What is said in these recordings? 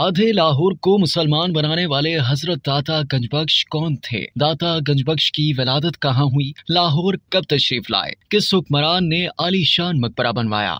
آدھے لاہور کو مسلمان بنانے والے حضرت داتا گنج بخش کون تھے؟ داتا گنج بخش کی ولادت کہاں ہوئی؟ لاہور کب تشریف لائے؟ کس حکمران نے عالی شان مقبرہ بنوایا؟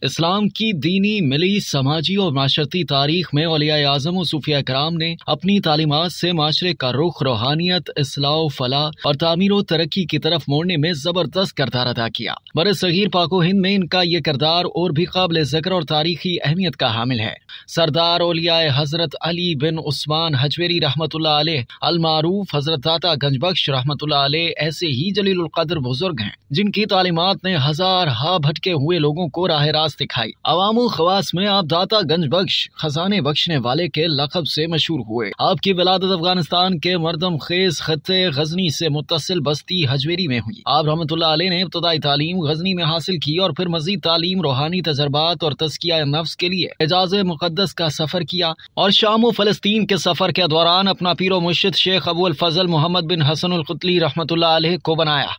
اسلام کی دینی، ملی، سماجی اور معاشرتی تاریخ میں اولیاء اعظم و صوفیاء کرام نے اپنی تعلیمات سے معاشرے کا رخ روحانیت، اصلاح و فلاح اور تعمیر و ترقی کی طرف موڑنے میں زبردست کردار ادا کیا۔ برصغیر پاک و ہند میں ان کا یہ کردار اور بھی قابل ذکر اور تاریخی اہمیت کا حامل ہے۔ سردار اولیاء حضرت علی بن عثمان حجویری رحمۃ اللہ علیہ المعروف حضرت داتا گنج بخش رحمۃ اللہ علیہ ایسے ہی جلیل القدر بزرگ ہیں جن کی تعلیمات نے ہزارہا بھٹکے ہوئے لوگوں کو راہ راست دکھائی۔ عوام و خواص میں آپ داتا گنج بخش خزانے بخشنے والے کے لقب سے مشہور ہوئے۔ آپ کی ولادت افغانستان کے مردم خیز خطے غزنی سے متصل بستی حجویری میں ہوئی۔ آپ رحمۃ اللہ علیہ نے ابتدائی تعلیم غزنی میں حاصل کی اور پھر مزید تعلیم، روحانی تجربات اور تزکیہ نفس کے لیے حجاز مقدس کا سفر کیا اور شام و فلسطین کے سفر کے دوران اپنا پیر و مرشد شیخ ابو الفضل محمد بن حسن القتلی رحمۃ اللہ علیہ کو بنایا۔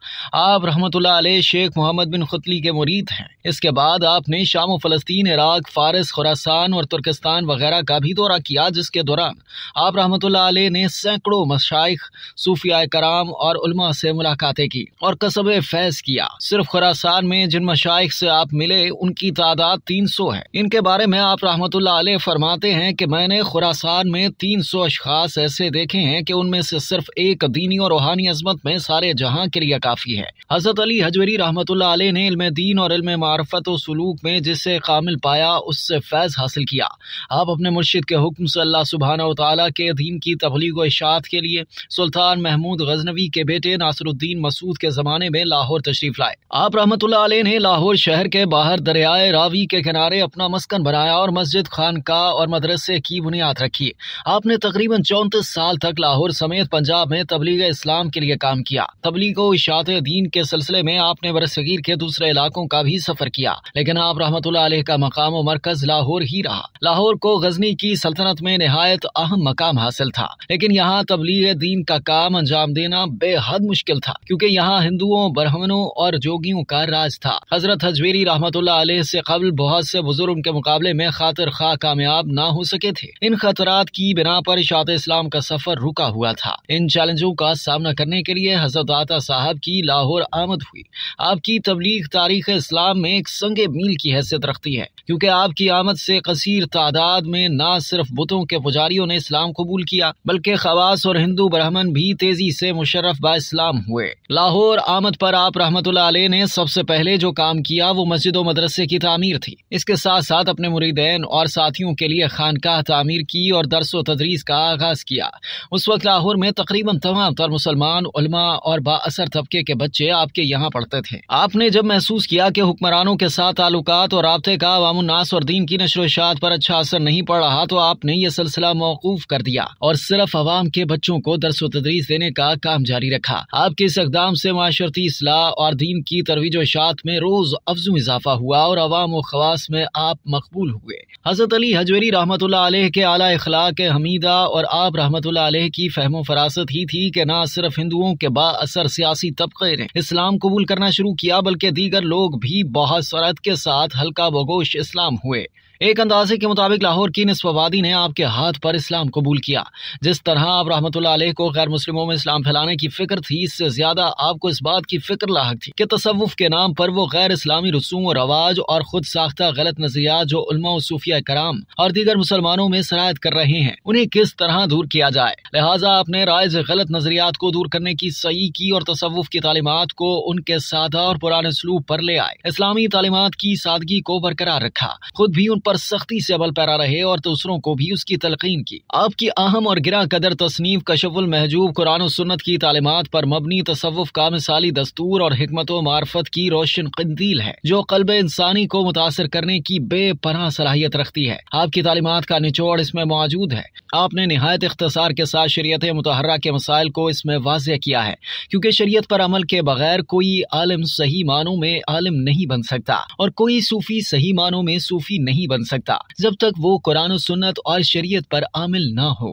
آپ رحمۃ اللہ علیہ شیخ محمد بن قتلی کے مرید ہیں۔ اس کے بعد آپ نے شام و فلسطین، عراق، فارس، خراسان اور ترکستان وغیرہ کا بھی دورہ کیا، جس کے دوران آپ رحمۃ اللہ علیہ نے سینکڑوں مشائخ، صوفیاء کرام اور علماء سے ملاقاتیں کی اور کسب فیض کیا۔ صرف خراسان میں جن مشائخ سے آپ ملے ان کی تعداد 300 ہے۔ ان کے بارے میں آپ رحمۃ اللہ علیہ فرماتے ہیں کہ میں نے خراسان میں 300 اشخاص ایسے دیکھے ہیں کہ ان میں سے صرف ایک دینی اور روحانی عظمت میں سارے جہاں کے لیے کافی ہے۔ حضرت علی حجویری رحمۃ اللہ علیہ نے علم دین اور علم معرفت و سلوک میں جسے کامل پایا اس سے فیض حاصل کیا۔ آپ اپنے مرشد کے حکم سے اللہ سبحانہ و تعالیٰ کے دین کی تبلیغ و اشاعت کے لیے سلطان محمود غزنوی کے بیٹے ناصر الدین مسعود کے زمانے میں لاہور تشریف لائے۔ آپ رحمۃ اللہ علیہ نے لاہور شہر کے باہر دریائے راوی کے کنارے اپنا مسکن بنایا اور مسجد، خانقاہ اور مدرسے کی بنیاد رکھی۔ آپ نے تقریباً 34 سال تک لاہور سمیت پنجاب میں تبلیغ اسلام کے لیے کام کیا۔ تبلیغ و اشاعت دین کے سلسلے میں آپ نے برصغیر کے دوسرے علاقوں کا بھی سفر کیا، لیکن آپ رحمۃ اللہ علیہ کا مقام و مرکز لاہور ہی رہا۔ لاہور کو غزنی کی سلطنت میں نہایت اہم مقام حاصل تھا، لیکن یہاں تبلیغ دین کا کام انجام دینا بے حد مشکل تھا، کیونکہ یہاں ہندوؤں، برہمنوں اور جوگیوں کا راج تھا۔ حضرت حجویری رحمۃ اللہ علیہ سے قبل بہت سے بزرگ ان کے مقابلے میں خاطر خواہ کامیاب نہ ہو سکے تھے۔ ان خطرات کی بنا پر اشاعت اسلام کا سفر رکا ہوا تھا۔ ان چیلنجوں کا سامنا کرنے کے لیے حضرت داتا صاحب کی لاہور آمد ہوئی۔ آپ کی تبلیغ تاریخ اسلام میں ایک سنگ میل کی حیثیت رکھتی ہے، کیونکہ آپ کی آمد سے کثیر تعداد میں نہ صرف بتوں کے پجاریوں نے اسلام قبول کیا، بلکہ خواص اور ہندو برہمن بھی تیزی سے مشرف با اسلام ہوئے۔ لاہور آمد پر آپ رحمۃ اللہ علیہ نے سب سے پہلے جو کام کیا وہ مسجد و مدرسے کی تعمیر تھی۔ اس کے ساتھ ساتھ اپنے مریدین اور ساتھیوں کے لیے خانقاہ تعمیر کی اور درس و تدریس کا آغاز کیا۔ اس وقت لاہور میں تقریباً تمام تر مسلمان علماء اور با اثر طبقے کے بچے آپ کے یہاں پڑھتے تھے۔ آپ نے جب محسوس کیا کہ حکمرانوں کے ساتھ تعلقات اور رابطے کا عوام الناس اور دین کی نشر و اشاعت پر اچھا اثر نہیں پڑ رہا تو آپ نے یہ سلسلہ موقوف کر دیا اور صرف عوام کے بچوں کو درس و تدریس دینے کا کام جاری رکھا۔ آپ کے اس اقدام سے معاشرتی اصلاح اور دین کی ترویج و اشاعت میں روز افزوں اضافہ ہوا اور عوام و خواص میں آپ مقبول ہوئے۔ حضرت علی حجویری رحمۃ اللہ علیہ کے اعلیٰ اخلاق حمیدہ اور آپ رحمۃ اللہ علیہ کی فہم و فراست ہی تھی کہ نہ صرف ہندوؤں کے با اثر سیاسی طبقے نے اسلام قبول کرنا شروع کیا، بلکہ دیگر لوگ بھی بہت سرعت کے ساتھ ہلکا بگوش اسلام ہوئے۔ ایک اندازے کے مطابق لاہور کی نصف آبادی نے آپ کے ہاتھ پر اسلام قبول کیا۔ جس طرح آپ رحمۃ اللہ علیہ کو غیر مسلموں میں اسلام پھیلانے کی فکر تھی، اس سے زیادہ آپ کو اس بات کی فکر لاحق تھی کہ تصوف کے نام پر وہ غیر اسلامی رسوم و رواج اور خود ساختہ غلط نظریات جو علماء و صوفیاء کرام اور دیگر مسلمانوں میں سرایت کر رہے ہیں انہیں کس طرح دور کیا جائے۔ لہٰذا آپ نے رائج غلط نظریات کو دور کرنے کی صحیح کی اور تصوف کی تعلیمات کو ان کے سادہ اور پرانے اسلوب پر لے آئے۔ اسلامی تعلیمات کی سادگی کو برقرار رکھا، خود بھی ان پر سختی سے عمل پیرا رہے اور دوسروں کو بھی اس کی تلقین کی۔ آپ کی اہم اور گراں قدر تصنیف کشف المحجوب قرآن و سنت کی تعلیمات پر مبنی تصوف کا مثالی دستور اور حکمت و معرفت کی روشن قندیل ہے جو قلب انسانی کو متاثر کرنے کی بے پناہ صلاحیت رکھتی ہے۔ آپ کی تعلیمات کا نچوڑ اس میں موجود ہے۔ آپ نے نہایت اختصار کے ساتھ شریعت مطہرہ کے مسائل کو اس میں واضح کیا ہے، کیونکہ شریعت پر عمل کے بغیر کوئی عالم صحیح معنوں میں عالم نہیں بن سکتا اور کوئی صوفی صحیح معنوں میں صوفی نہیں بن سکتا جب تک وہ قرآن و سنت اور شریعت پر عامل نہ ہو۔